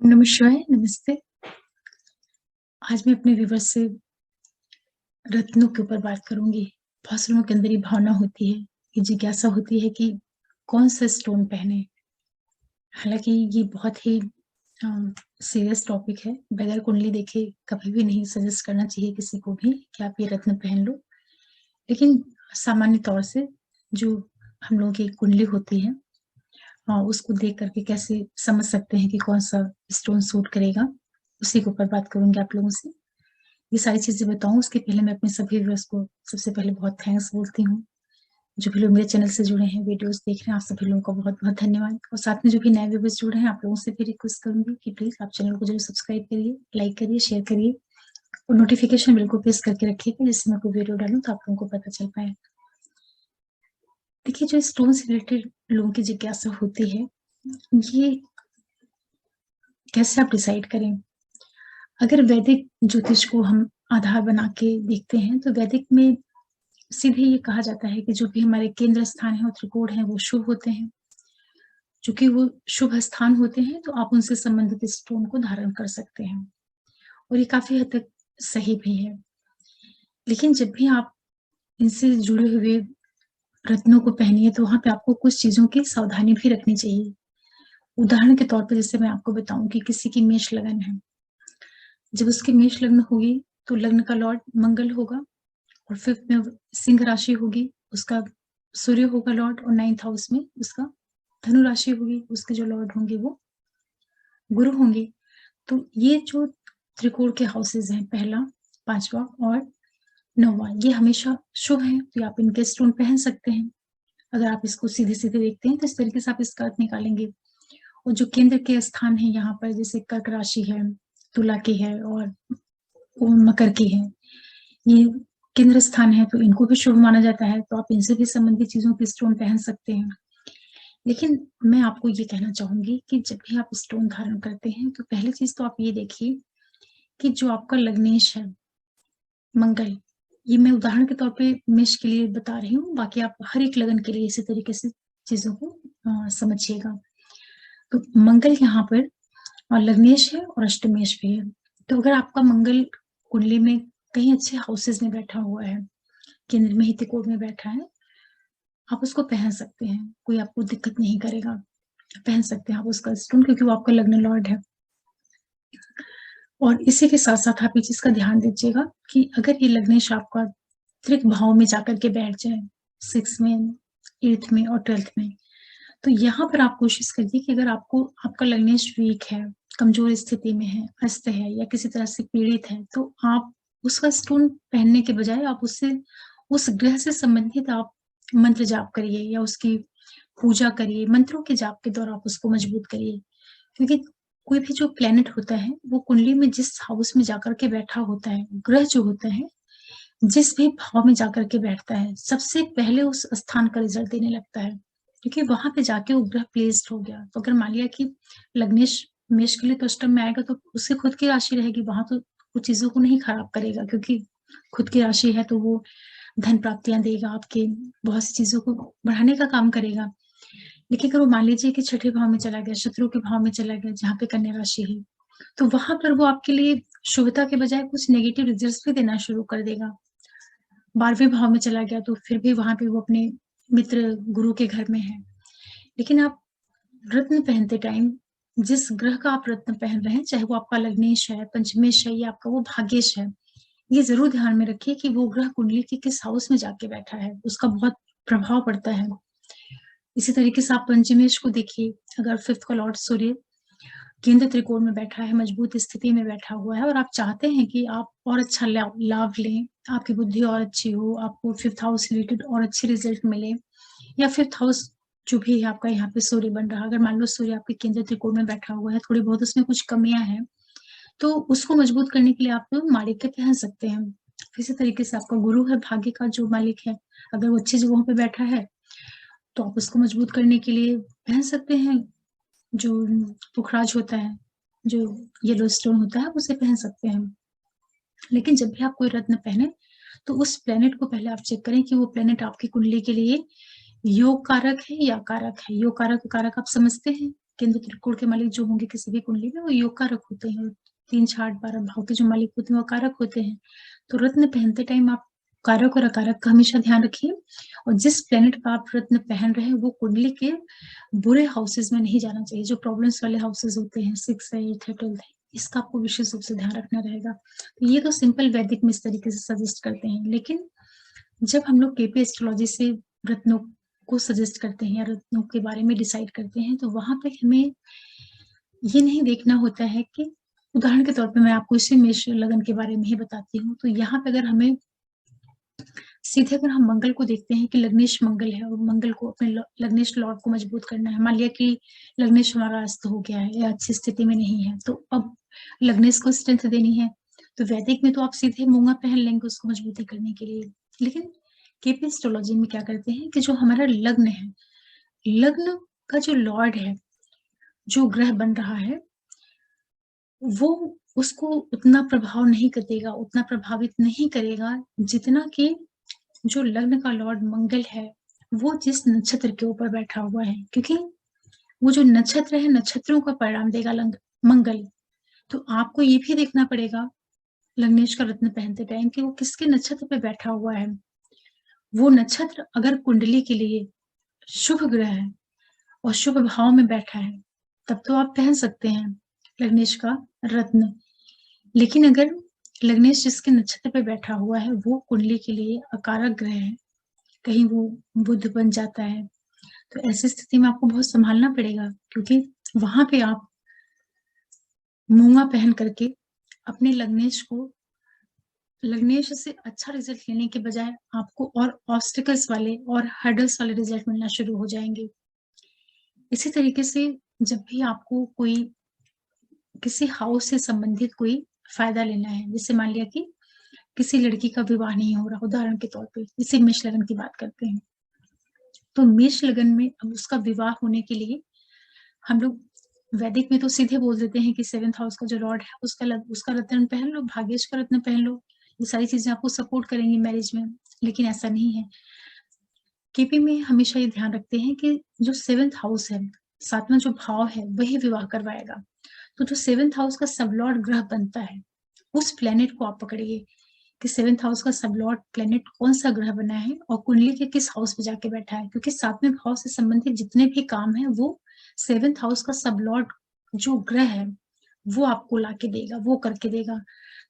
नमस्कार, नमस्ते। आज मैं अपने व्यूअर्स से रत्नों के ऊपर बात करूँगी। बहुत लोगों के अंदर ये भावना होती है, ये जिज्ञासा होती है कि कौन-सा स्टोन पहने। हालाँकि ये बहुत ही अ, सीरियस टॉपिक है। बगैर कुंडली देखे कभी भी नहीं सजेस्ट करना चाहिए किसी को भी कि आप ये रत्न पहन लो। लेकिन सामान्य तौर से जो हम लोगों की कुंडली होती है उसको देख कर के कैसे समझ सकते हैं कि कौन-सा स्टोन सूट करेगा, उसी के ऊपर बात करूँगी आप लोगों से। ये सारी चीज़ें बताऊँ उसके पहले मैं अपने सभी व्यूअर्स को सबसे पहले बहुत थैंक्स बोलती हूँ। जो भी लोग मेरे चैनल से जुड़े हैं, वीडियोज़ देख रहे हैं, आप सभी लोगों का बहुत-बहुत धन्यवाद। और साथ में जो भी नए व्यूअर्स जुड़े हैं, आप लोगों से भी रिक्वेस्ट करूँगी कि प्लीज़ आप चैनल को ज़रूर सब्सक्राइब करिए, लाइक करिए, शेयर करिए और नोटिफ़िकेशन बेल को प्रेस करके रखिएगा जिससे मैं कोई वीडियो डालूँ तो आप लोगों को पता चल पाए। देखिए, जो स्टोन से रिलेटेड लोगों की जिज्ञासा होती है, ये कैसे आप डिसाइड करें? अगर वैदिक ज्योतिष को हम आधार बना के देखते हैं, तो वैदिक में सीधे ये कहा जाता है कि जो भी हमारे केंद्र स्थान है और त्रिकोण है वो शुभ होते हैं। चूँकि वो शुभ स्थान होते हैं तो आप उनसे संबंधित स्टोन को धारण कर सकते हैं और ये काफ़ी हद तक सही भी है। लेकिन जब भी आप इनसे जुड़े हुए रत्नों को पहनिए तो वहाँ पे आपको कुछ चीज़ों की सावधानी भी रखनी चाहिए। उदाहरण के तौर पे जैसे मैं आपको बताऊँ कि किसी की मेष लगन है, जब उसकी मेष लग्न होगी तो लग्न का लॉर्ड मंगल होगा और 5th में सिंह राशि होगी, उसका सूर्य होगा लॉर्ड और 9th हाउस में उसका धनु राशि होगी, उसके जो लॉर्ड होंगे वो गुरु होंगे। तो ये जो त्रिकोण के हाउसेज़ हैं पहला, 5वाँ और 9वाँ ये हमेशा शुभ हैं, तो आप इनके स्टोन पहन सकते हैं। अगर आप इसको सीधे-सीधे देखते हैं तो इस तरीके से आप इसका अर्थ निकालेंगे और जो केंद्र के स्थान हैं यहाँ पर जैसे कर्क राशि है, तुला की है और मकर की है, ये केंद्र स्थान है तो इनको भी शुभ माना जाता है, तो आप इनसे भी संबंधित चीज़ों के स्टोन पहन सकते हैं। लेकिन मैं आपको ये कहना चाहूँगी कि जब भी आप स्टोन धारण करते हैं, तो पहली चीज़ तो आप ये देखिए कि जो आपका लग्नेश है, मंगल, ये मैं उदाहरण के तौर पे मेष के लिए बता रही हूँ, बाकी आप हर एक लगन के लिए इसी तरीके से चीज़ों को समझिएगा। तो मंगल यहाँ पर लग्नेश है और अष्टमेश भी है। तो अगर आपका मंगल कुंडली में कहीं अच्छे हाउसेज़ में बैठा हुआ है, केंद्र में ही त्रिकोण में बैठा है, आप उसको पहन सकते हैं, कोई आपको दिक्कत नहीं करेगा। पहन सकते हैं आप उसका स्टोन क्योंकि वो आपका लग्न लॉर्ड है। और इसी के साथ-साथ आप ये चीज़ का ध्यान दीजिएगा कि अगर ये लग्नेश आपका त्रिक भाव में जाकर के बैठ जाए, 6th में, 8th में और 12th में, तो यहाँ पर आप कोशिश करिए कि अगर आपको आपका लग्नेश वीक है, कमज़ोर स्थिति में है, अस्त है या किसी तरह से पीड़ित है, तो आप उसका स्टोन पहनने के बजाय आप उससे उस ग्रह से संबंधित आप मंत्र जाप करिए या उसकी पूजा करिए, मंत्रों के जाप के द्वारा आप उसको मजबूत करिए। क्योंकि कोई भी जो प्लैनेट होता है, वो कुंडली में जिस हाउस में जाकर के बैठा होता है, ग्रह जो होता है, जिस भी भाव में जाकर के बैठता है, सबसे पहले उस स्थान का रिज़ल्ट देने लगता है। क्योंकि वहाँ पे जाके वो ग्रह प्लेस्ड हो गया। तो अगर मान लिया कि लग्नेश मेष के लिए तो अष्टम में आएगा तो उसकी खुद की राशि रहेगी, वहाँ तो वो चीज़ों को नहीं खराब करेगा क्योंकि खुद की राशि है तो वो धन प्राप्तियाँ देगा आपके, बहुत सी चीज़ों को बढ़ाने का काम करेगा। लेकिन अगर वो मान लीजिए कि छठे भाव में चला गया, शत्रु के भाव में चला गया, जहाँ पे कन्या राशि है, तो वहाँ पर वो आपके लिए शुभता के बजाय कुछ नेगेटिव रिजल्ट्स भी देना शुरू कर देगा। 12वें भाव में चला गया, तो फिर भी वहाँ पे वो अपने मित्र गुरु के घर में है। लेकिन आप रत्न पहनते टाइम जिस ग्रह का आप रत्न पहन रहे हैं, चाहे वो आपका लग्नेश है, पंचमेश है या आपका वो भाग्येश है, ये ज़रूर ध्यान में रखिए कि वो ग्रह कुंडली के किस हाउस में जाके बैठा है, उसका बहुत प्रभाव पड़ता है। इसी तरीके से आप पंचमेश को देखिए, अगर 5th का लॉर्ड सूर्य केंद्र त्रिकोण में बैठा है, मजबूत स्थिति में बैठा हुआ है और आप चाहते हैं कि आप और अच्छा लाभ लाभ लें, आपकी बुद्धि और अच्छी हो, आपको 5th हाउस रिलेटेड और अच्छे रिजल्ट मिले या 5th हाउस जो भी है आपका यहाँ पे सूर्य बन रहा है, अगर मान लो सूर्य आपके केंद्र त्रिकोण में बैठा हुआ है, थोड़ी बहुत उसमें कुछ कमियाँ हैं, तो उसको मजबूत करने के लिए आप माणिक्य पहन सकते हैं। इसी तरीके से आपका गुरु है, भाग्य का जो मालिक है, अगर वो अच्छी जगहों पे बैठा है, तो आप उसको मजबूत करने के लिए पहन सकते हैं, जो पुखराज होता है, जो येलो स्टोन होता है, उसे पहन सकते हैं। लेकिन जब भी आप कोई रत्न पहने, तो उस प्लैनेट को पहले आप चेक करें कि वो प्लैनेट आपकी कुंडली के लिए योग कारक है या अकारक है। योग कारक, अकारक आप समझते हैं? केंद्र त्रिकोण के मालिक जो होंगे किसी भी कुंडली में वो योग कारक होते हैं। 3, 6, 8, 12 भाव के जो मालिक होते हैं वो कारक होते हैं। तो रत्न पहनते टाइम आप कारक और अकारक का हमेशा ध्यान रखिए, और जिस प्लैनेट का आप रत्न पहन रहे हैं वो कुंडली के बुरे हाउसेस में नहीं जाना चाहिए। जो प्रॉब्लम्स वाले हाउसेस होते हैं, 6 है, 8 है, 12 है, इसका आपको विशेष रूप से ध्यान रखना रहेगा। तो ये तो सिंपल वैदिक में इस तरीके से सजेस्ट करते हैं, लेकिन जब हम लोग केपी एस्ट्रोलॉजी से रत्नों को सजेस्ट करते हैं या रत्नों के बारे में डिसाइड करते हैं, तो वहां पे हमें ये नहीं देखना होता है कि, उदाहरण के तौर पे मैं आपको इसी मेष लगन के बारे में ही बताती हूँ। तो यहाँ पे अगर हमें सीधे अगर हम मंगल को देखते हैं कि लग्नेश मंगल है और मंगल को अपने लग्नेश लॉर्ड को मजबूत करना है, मान लिया कि लग्नेश हमारा अस्त हो गया है या अच्छी स्थिति में नहीं है, तो अब लग्नेश को स्ट्रेंथ देनी है, तो वैदिक में तो आप सीधे मूंगा पहन लेंगे उसको मजबूती करने के लिए। लेकिन केपी एस्ट्रोलॉजी में क्या करते हैं कि जो हमारा लग्न है, लग्न का जो लॉर्ड है, जो ग्रह बन रहा है, वो उसको उतना प्रभाव नहीं करेगा, उतना प्रभावित नहीं करेगा जितना कि जो लग्न का लॉर्ड मंगल है, वो जिस नक्षत्र के ऊपर बैठा हुआ है, क्योंकि वो जो नक्षत्र है, नक्षत्रों का परिणाम देगा मंगल। तो आपको ये भी देखना पड़ेगा लग्नेश का रत्न पहनते टाइम कि वो किसके नक्षत्र पे बैठा हुआ है। वो नक्षत्र अगर कुंडली के लिए शुभ ग्रह है और शुभ भाव में बैठा है, तब तो आप पहन सकते हैं लग्नेश का रत्न। लेकिन अगर लग्नेश जिसके नक्षत्र पे बैठा हुआ है वो कुंडली के लिए अकारक ग्रह है, कहीं वो बुध बन जाता है, तो ऐसी स्थिति में आपको बहुत संभालना पड़ेगा, क्योंकि वहां पे आप मूंगा पहन करके अपने लग्नेश से अच्छा रिजल्ट लेने के बजाय आपको और ऑब्स्टिकल्स वाले और हर्डल्स वाले रिजल्ट मिलना शुरू हो जाएंगे। इसी तरीके से जब भी आपको कोई किसी हाउस से संबंधित कोई फायदा लेना है, जैसे मान लिया कि किसी लड़की का विवाह नहीं हो रहा, उदाहरण के तौर पे इसी मेष लगन की बात करते हैं, तो मेष लगन में अब उसका विवाह होने के लिए हम लोग वैदिक में तो सीधे बोल देते हैं कि 7th हाउस का जो लॉर्ड है उसका रत्न पहन लो, भाग्येश का रत्न पहन लो, ये सारी चीजें आपको सपोर्ट करेंगी मैरिज में। लेकिन ऐसा नहीं है। केपी में हमेशा ये ध्यान रखते हैं कि जो 7th हाउस है, 7वां जो भाव है, वही विवाह करवाएगा। तो जो 7th हाउस का सब लॉर्ड ग्रह बनता है, उस प्लेनेट को आप पकड़िए कि 7th हाउस का सब लॉर्ड प्लेनेट कौन सा ग्रह बना है और कुंडली के किस हाउस पे जाके बैठा है, क्योंकि 7वें भाव से संबंधित जितने भी काम है वो 7th हाउस का सब लॉर्ड जो ग्रह है वो आपको लाके देगा, वो करके देगा।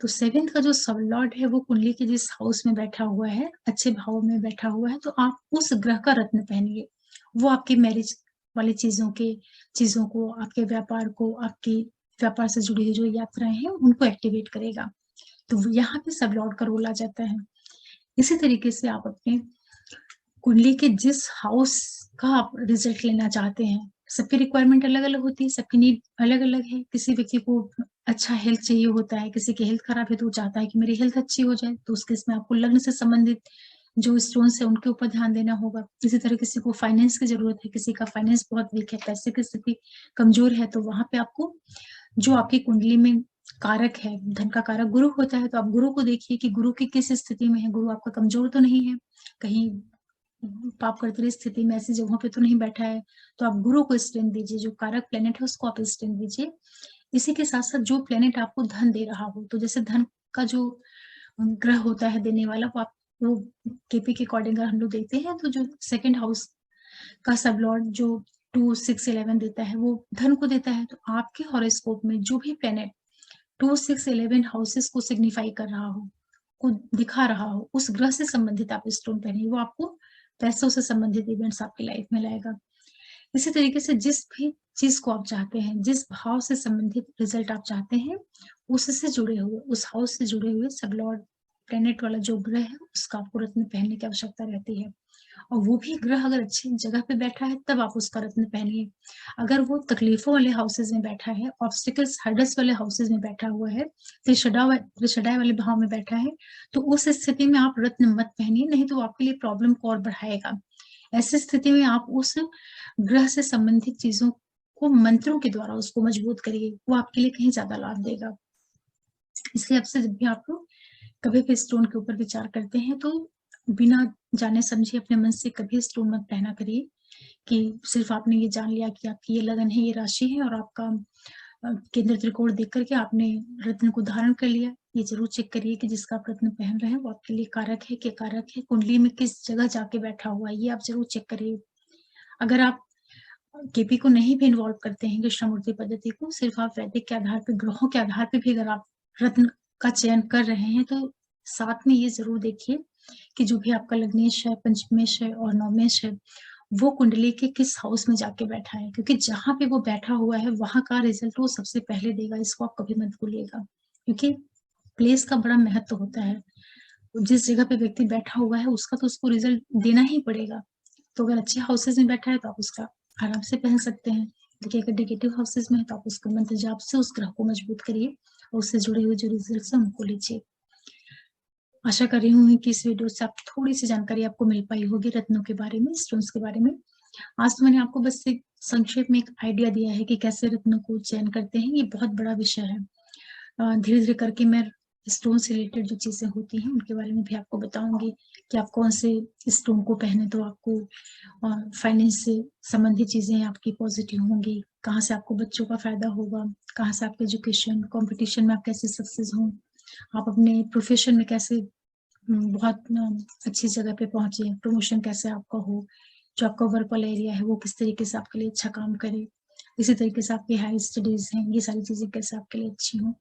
तो 7th का जो सब लॉर्ड है वो कुंडली के जिस हाउस में बैठा हुआ है, अच्छे भाव में बैठा हुआ है, तो आप उस ग्रह का रत्न पहनिए। वो आपकी मैरिज वाली चीजों को, आपके व्यापार को, आपकी व्यापार से जुड़ी हुई जो यात्राएं हैं उनको एक्टिवेट करेगा। तो यहाँ पे सब लॉर्ड का रोल आ जाता है। इसी तरीके से आप अपने कुंडली के जिस हाउस का आप रिजल्ट लेना चाहते हैं, सबकी रिक्वायरमेंट अलग अलग होती है, सबकी नीड अलग अलग है। किसी व्यक्ति को अच्छा हेल्थ चाहिए होता है, किसी की हेल्थ खराब है तो वो चाहता है कि मेरी हेल्थ अच्छी हो जाए, तो उस केस में आपको लग्न से संबंधित जो स्टोन्स है उनके ऊपर ध्यान देना होगा। इसी तरह किसी को फाइनेंस की जरूरत है, किसी का फाइनेंस बहुत वीक है, पैसे की स्थिति कमजोर है, तो वहां पे आपको जो आपकी कुंडली में कारक है, धन का कारक गुरु होता है, तो आप गुरु को देखिए कि गुरु की किस स्थिति में है, गुरु आपका कमजोर तो नहीं है, कहीं पाप करते स्थिति में ऐसी जगहों पे तो नहीं बैठा है, तो आप गुरु को स्ट्रेंथ दीजिए, जो कारक प्लेनेट है उसको आप स्ट्रेंथ दीजिए। इसी के साथ साथ जो प्लेनेट आपको धन दे रहा हो, तो जैसे धन का जो ग्रह होता है देने वाला, वो केपी के अकॉर्डिंग हम लोग देखते हैं, तो जो 2nd हाउस का सब लॉर्ड जो 2, 6, 11 देता है वो धन को देता है। तो आपके हॉरोस्कोप में जो भी प्लेनेट 2, 6, 11 हाउसेस को सिग्निफाई कर रहा हो, को दिखा रहा हो, उस ग्रह से संबंधित आप स्टोन पहनिए, वो आपको पैसों से संबंधित इवेंट्स आपकी लाइफ में लाएगा। इसी तरीके से जिस भी चीज को आप चाहते हैं, जिस भाव से संबंधित रिजल्ट आप चाहते हैं, उससे जुड़े हुए, उस हाउस से जुड़े हुए सब लॉर्ड प्लेनेट वाला जो ग्रह है उसका आपको रत्न पहनने की आवश्यकता रहती है। और वो भी ग्रह अगर अच्छी जगह पे बैठा है तब आप उसका रत्न पहनिए। अगर वो तकलीफों वाले हाउसेज में बैठा है, ऑब्स्टिकल्स हर्डल्स वाले हाउसेज में बैठा हुआ है, त्रिशदाई वाले भाव में बैठा है, तो उस स्थिति में आप रत्न मत पहनिए, नहीं तो आपके लिए प्रॉब्लम को और बढ़ाएगा। ऐसी स्थिति में आप उस ग्रह से संबंधित चीजों को मंत्रों के द्वारा उसको मजबूत करिए, वो आपके लिए कहीं ज्यादा लाभ देगा। इसलिए आपसे जब भी आप लोग कभी भी स्टोन के ऊपर विचार करते हैं तो बिना जाने समझे अपने मन से कभी स्टोन मत पहना करिए, कि सिर्फ आपने ये जान लिया कि आपकी ये लगन है, ये राशि है और आपका केंद्र त्रिकोण देख कर के आपने रत्न को धारण कर लिया। ये ज़रूर चेक करिए कि जिसका आप रत्न पहन रहे हैं वो आपके लिए कारक है, क्या कारक है, कुंडली में किस जगह जाके बैठा हुआ है, ये आप ज़रूर चेक करिए। अगर आप केपी को नहीं भी इन्वॉल्व करते हैं कृष्णमूर्ति पद्धति को, सिर्फ आप वैदिक के आधार पे, ग्रहों के आधार पे भी अगर आप रत्न का चयन कर रहे हैं, तो साथ में ये ज़रूर देखिए कि जो भी आपका लग्नेश है, पंचमेश है और नवमेश है, वो कुंडली के किस हाउस में जाके बैठा है, क्योंकि जहाँ पे वो बैठा हुआ है, वहाँ का रिज़ल्ट वो सबसे पहले देगा, इसको आप कभी मत भूलिएगा। क्योंकि प्लेस का बड़ा महत्व होता है। जिस जगह पे व्यक्ति बैठा हुआ है, उसका तो उसको रिज़ल्ट देना ही पड़ेगा। तो अगर अच्छे हाउसेज़ में बैठा है, तो आप उसका आराम से पहन सकते हैं। देखिए, अगर नेगेटिव हाउसेज़ में है, तो आप उसको मंत्र जाप से उस ग्रह को मजबूत करिए और उससे जुड़े हुए जो रिज़ल्ट्स हैं, उनको लीजिए। आशा कर रही हूँ कि इस वीडियो से आप थोड़ी-सी जानकारी आपको मिल पाई होगी रत्नों के बारे में, स्टोन्स के बारे में। आज तो मैंने आपको बस एक संक्षेप में एक आइडिया दिया है कि कैसे रत्नों को चयन करते हैं, ये बहुत बड़ा विषय है। धीरे-धीरे करके मैं स्टोन से रिलेटेड जो चीज़ें होती हैं, उनके बारे में भी आपको बताऊँगी कि आप कौन से स्टोन को पहने तो आपको फाइनेंस से संबंधित चीज़ें आपकी पॉजिटिव होंगी, कहाँ से आपको बच्चों का फ़ायदा होगा, कहाँ से आपका एजुकेशन, कॉम्पिटिशन में आप कैसे सक्सेस हों, आप अपने प्रोफ़ेशन में कैसे बहुत अच्छी जगह पे पहुँचे, प्रमोशन कैसे आपका हो, जो आपका वर्क वाला एरिया है, वो किस तरीके से आपके लिए अच्छा काम करे। इसी तरीके से आपकी हायर स्टडीज़ हैं, ये सारी चीज़ें कैसे आपके लिए अच्छी हों।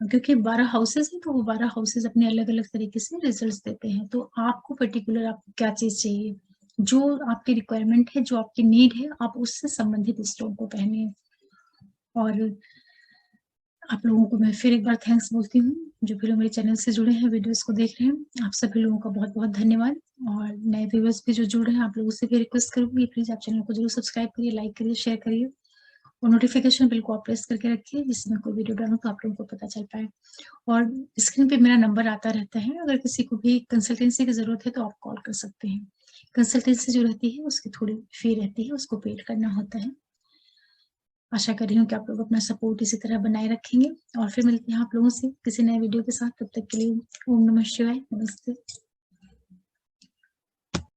क्योंकि 12 हाउसेज़ हैं, तो वो 12 हाउसेज़ अपने अलग-अलग तरीके से रिज़ल्ट्स देते हैं। तो आपको पर्टिकुलर आपको क्या चीज़ चाहिए, जो आपकी रिक्वायरमेंट है, जो आपकी नीड है, आप उससे संबंधित स्टोन को पहनिए। और आप लोगों को मैं फिर एक बार थैंक्स बोलती हूँ, जो भी लोग मेरे चैनल से जुड़े हैं, वीडियोज़ को देख रहे हैं। आप सभी लोगों का बहुत-बहुत धन्यवाद और नए व्यूअर्स भी जो जुड़ रहे हैं, आप लोगों से भी रिक्वेस्ट करूँगी, प्लीज़ आप चैनल को ज़रूर सब्सक्राइब करिए, लाइक करिए, शेयर करिए और नोटिफ़िकेशन बेल को आप प्रेस करके रखिए, जिससे मैं कोई वीडियो डालूँ तो आप लोगों को पता चल पाए। और स्क्रीन पे मेरा नंबर आता रहता है, अगर किसी को भी कंसल्टेंसी की ज़रूरत है, तो आप कॉल कर सकते हैं। कंसल्टेंसी जो रहती है, उसकी थोड़ी फ़ी रहती है, उसको पेड करना होता है। आशा कर रही हूँ कि आप लोग अपना सपोर्ट इसी तरह बनाए रखेंगे और फिर मिलते हैं आप लोगों से किसी नए वीडियो के साथ। तब तक के लिए ओम नमः शिवाय, नमस्ते।